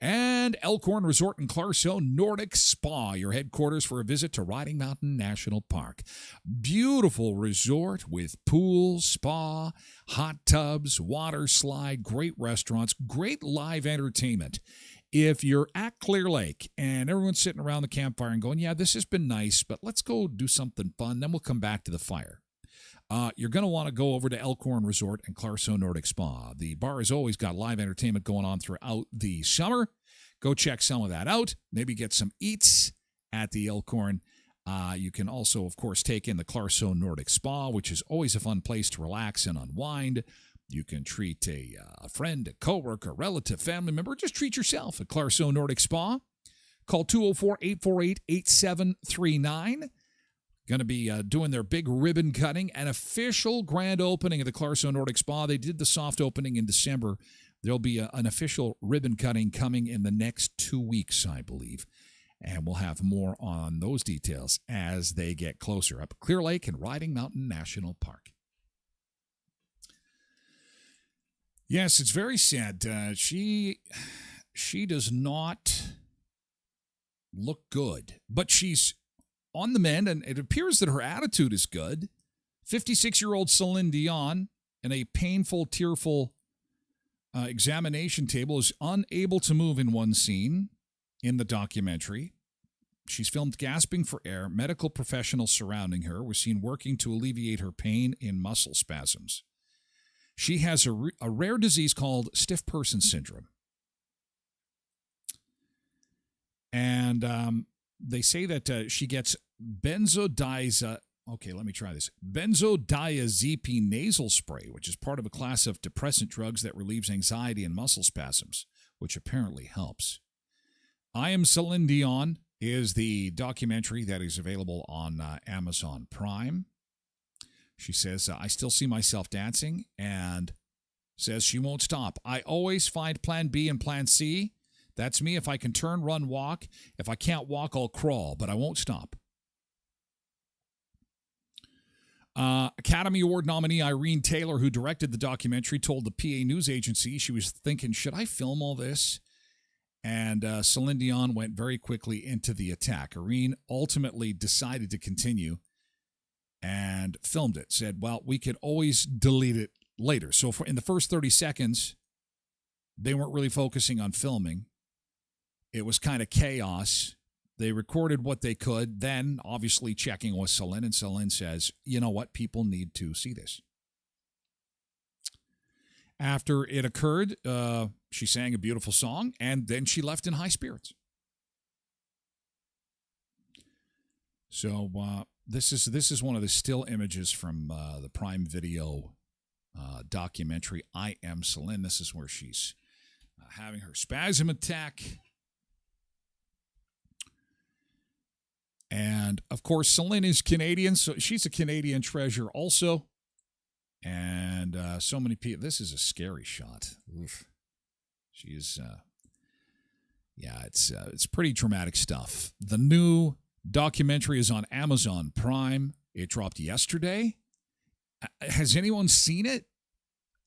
Speaker 1: And Elkhorn Resort in Clarkson Nordic Spa, your headquarters for a visit to Riding Mountain National Park. Beautiful resort with pool, spa, hot tubs, water slide, great restaurants, great live entertainment. If you're at Clear Lake and everyone's sitting around the campfire and going, yeah, this has been nice, but let's go do something fun, then we'll come back to the fire. You're going to want to go over to Elkhorn Resort and Clarkson Nordic Spa. The bar has always got live entertainment going on throughout the summer. Go check some of that out. Maybe get some eats at the Elkhorn. You can also, of course, take in the Clarkson Nordic Spa, which is always a fun place to relax and unwind. You can treat a friend, a coworker, a relative, family member. Just treat yourself at Clarkson Nordic Spa. Call 204-848-8739. Going to be doing their big ribbon cutting, an official grand opening of the Clarkson Nordic Spa. They did the soft opening in December. There'll be an official ribbon cutting coming in the next 2 weeks, I believe. And we'll have more on those details as they get closer up Clear Lake and Riding Mountain National Park. Yes, it's very sad. She does not look good, but she's on the mend, and it appears that her attitude is good. 56-year-old Celine Dion, in a painful, tearful examination table, is unable to move in one scene in the documentary. She's filmed gasping for air. Medical professionals surrounding her were seen working to alleviate her pain in muscle spasms. She has a rare disease called stiff person syndrome. And they say that she gets benzodiazepine nasal spray, which is part of a class of depressant drugs that relieves anxiety and muscle spasms, which apparently helps. I Am Celine Dion is the documentary that is available on Amazon Prime. She says, I still see myself dancing, and says she won't stop. I always find plan B and plan C. That's me. If I can turn, run, walk. If I can't walk, I'll crawl, but I won't stop. Academy Award nominee Irene Taylor, who directed the documentary, told the PA news agency she was thinking, should I film all this? And Celine Dion went very quickly into the attack. Irene ultimately decided to continue and filmed it. Said, well, we could always delete it later. So in the first 30 seconds, they weren't really focusing on filming. It was kind of chaos. They recorded what they could, then obviously checking with Celine, and Celine says, you know what, people need to see this. After it occurred, she sang a beautiful song, and then she left in high spirits. So this is one of the still images from the Prime Video documentary, I Am Celine. This is where she's having her spasm attack. And, of course, Celine is Canadian, so she's a Canadian treasure also. And so many people. This is a scary shot. Oof. She is, it's pretty dramatic stuff. The new documentary is on Amazon Prime. It dropped yesterday. Has anyone seen it?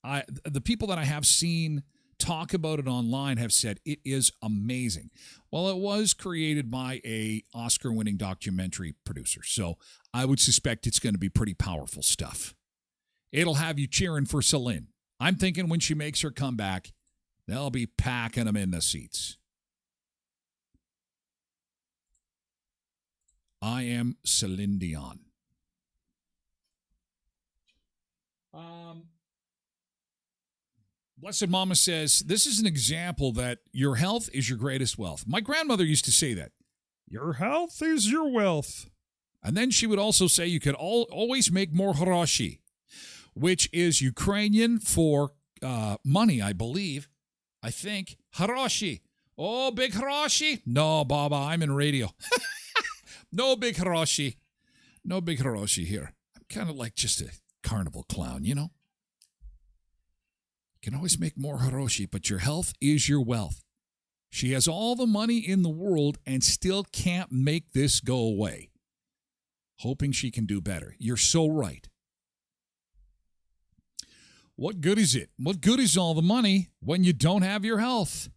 Speaker 1: The people that I have seen talk about it online have said it is amazing. Well, it was created by a Oscar-winning documentary producer, so I would suspect it's going to be pretty powerful stuff. It'll have you cheering for Celine. I'm thinking when she makes her comeback, they'll be packing them in the seats. I Am Celine Dion. Blessed Mama says, this is an example that your health is your greatest wealth. My grandmother used to say that. Your health is your wealth. And then she would also say you could always make more hroshi, which is Ukrainian for money, I believe. I think. Hroshi. Oh, big hroshi? No, Baba, I'm in radio. No big hroshi. No big hroshi here. I'm kind of like just a carnival clown, you know? You can always make more hroshi, but your health is your wealth. She has all the money in the world and still can't make this go away. Hoping she can do better. You're so right. What good is it? What good is all the money when you don't have your health?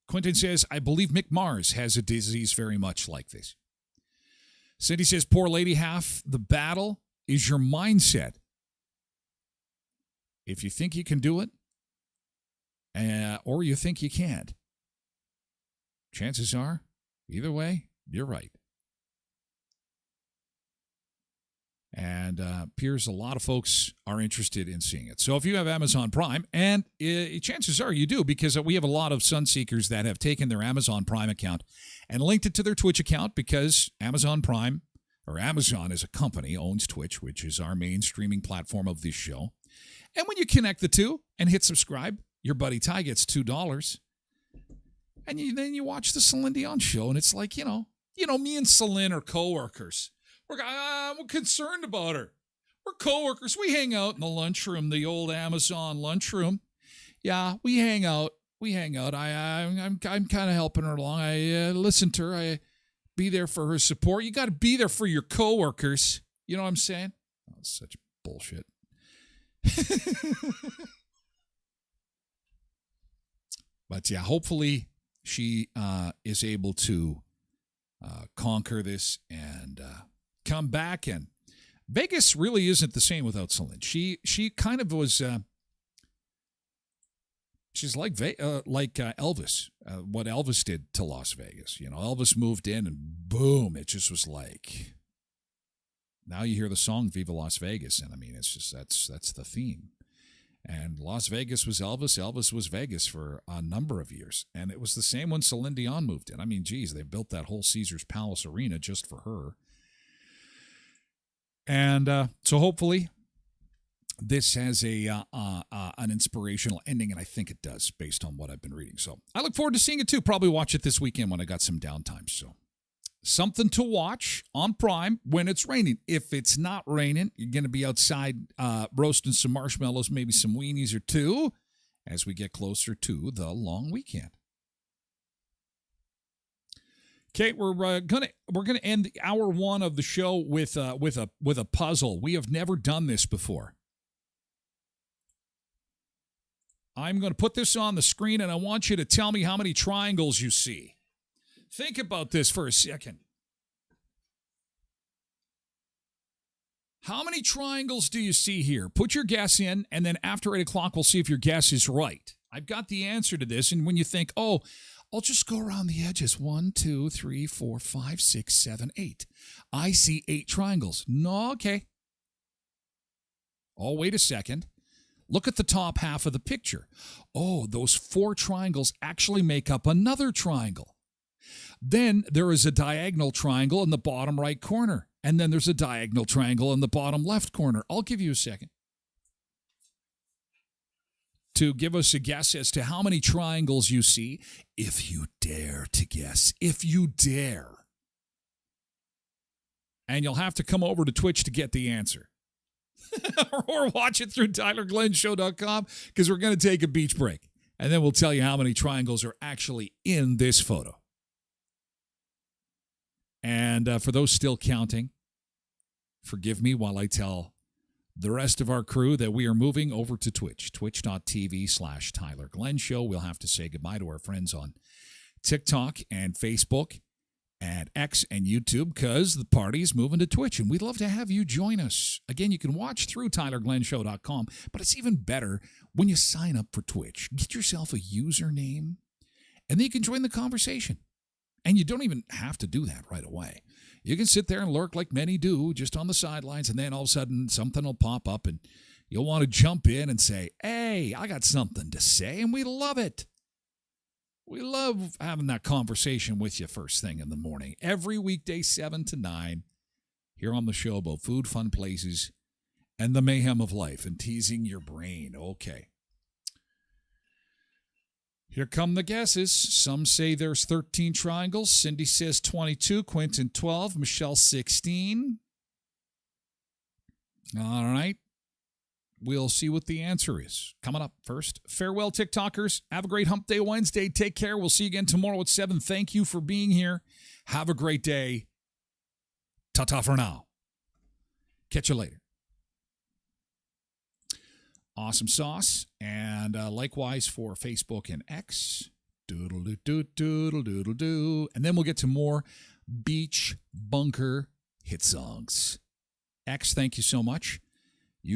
Speaker 1: Quentin says, I believe Mick Mars has a disease very much like this. Cindy says, poor lady, half the battle is your mindset. If you think you can do it, or you think you can't, chances are, either way, you're right. And appears a lot of folks are interested in seeing it. So if you have Amazon Prime, and chances are you do, because we have a lot of Sunseekers that have taken their Amazon Prime account and linked it to their Twitch account, because Amazon Prime, or Amazon as a company, owns Twitch, which is our main streaming platform of this show. And when you connect the two and hit subscribe, your buddy Ty gets $2. And then you watch the Celine Dion show, and it's like, you know, me and Celine are coworkers. We're concerned about her. We're coworkers. We hang out in the lunchroom, the old Amazon lunchroom. Yeah, we hang out. I'm kind of helping her along. I listen to her. I be there for her support. You got to be there for your coworkers. You know what I'm saying? Oh, it's such bullshit. But yeah, hopefully she is able to conquer this and come back and Vegas really isn't the same without Celine. She kind of was. She's like Elvis. What Elvis did to Las Vegas. Elvis moved in and boom, it just was like. Now you hear the song "Viva Las Vegas," and I mean, it's just that's the theme. And Las Vegas was Elvis. Elvis was Vegas for a number of years, and it was the same when Celine Dion moved in. I mean, geez, they built that whole Caesar's Palace Arena just for her. And so hopefully this has an inspirational ending, and I think it does based on what I've been reading. So I look forward to seeing it too. Probably watch it this weekend when I got some downtime. So something to watch on Prime when it's raining. If it's not raining, you're going to be outside roasting some marshmallows, maybe some weenies or two as we get closer to the long weekend. Okay, we're gonna end hour one of the show with a puzzle. We have never done this before. I'm going to put this on the screen, and I want you to tell me how many triangles you see. Think about this for a second. How many triangles do you see here? Put your guess in, and then after 8 o'clock, we'll see if your guess is right. I've got the answer to this, and when you think, oh, I'll just go around the edges. 1, 2, 3, 4, 5, 6, 7, 8. I see 8 triangles. No, okay. Oh, wait a second. Look at the top half of the picture. Oh, those 4 triangles actually make up another triangle. Then there is a diagonal triangle in the bottom right corner. And then there's a diagonal triangle in the bottom left corner. I'll give you a second to give us a guess as to how many triangles you see, if you dare to guess. If you dare. And you'll have to come over to Twitch to get the answer. Or watch it through TylerGlenShow.com, because we're going to take a beach break. And then we'll tell you how many triangles are actually in this photo. And for those still counting, forgive me while I tell the rest of our crew that we are moving over to Twitch, twitch.tv/TylerGlenShow. We'll have to say goodbye to our friends on TikTok and Facebook and X and YouTube, because the party is moving to Twitch, and we'd love to have you join us. Again, you can watch through TylerGlenShow.com, but it's even better when you sign up for Twitch. Get yourself a username, and then you can join the conversation. And you don't even have to do that right away. You can sit there and lurk like many do, just on the sidelines, and then all of a sudden something will pop up, and you'll want to jump in and say, hey, I got something to say, and we love it. We love having that conversation with you first thing in the morning. Every weekday, 7 to 9, here on the show about food, fun places, and the mayhem of life, and teasing your brain. Okay. Here come the guesses. Some say there's 13 triangles. Cindy says 22. Quentin, 12. Michelle, 16. All right. We'll see what the answer is. Coming up first. Farewell, TikTokers. Have a great Hump Day Wednesday. Take care. We'll see you again tomorrow at 7. Thank you for being here. Have a great day. Ta-ta for now. Catch you later. Awesome sauce. And likewise for Facebook and X. Doodle-doo-doo-doodle-doodle-doo. And then we'll get to more beach bunker hit songs. X, thank you so much.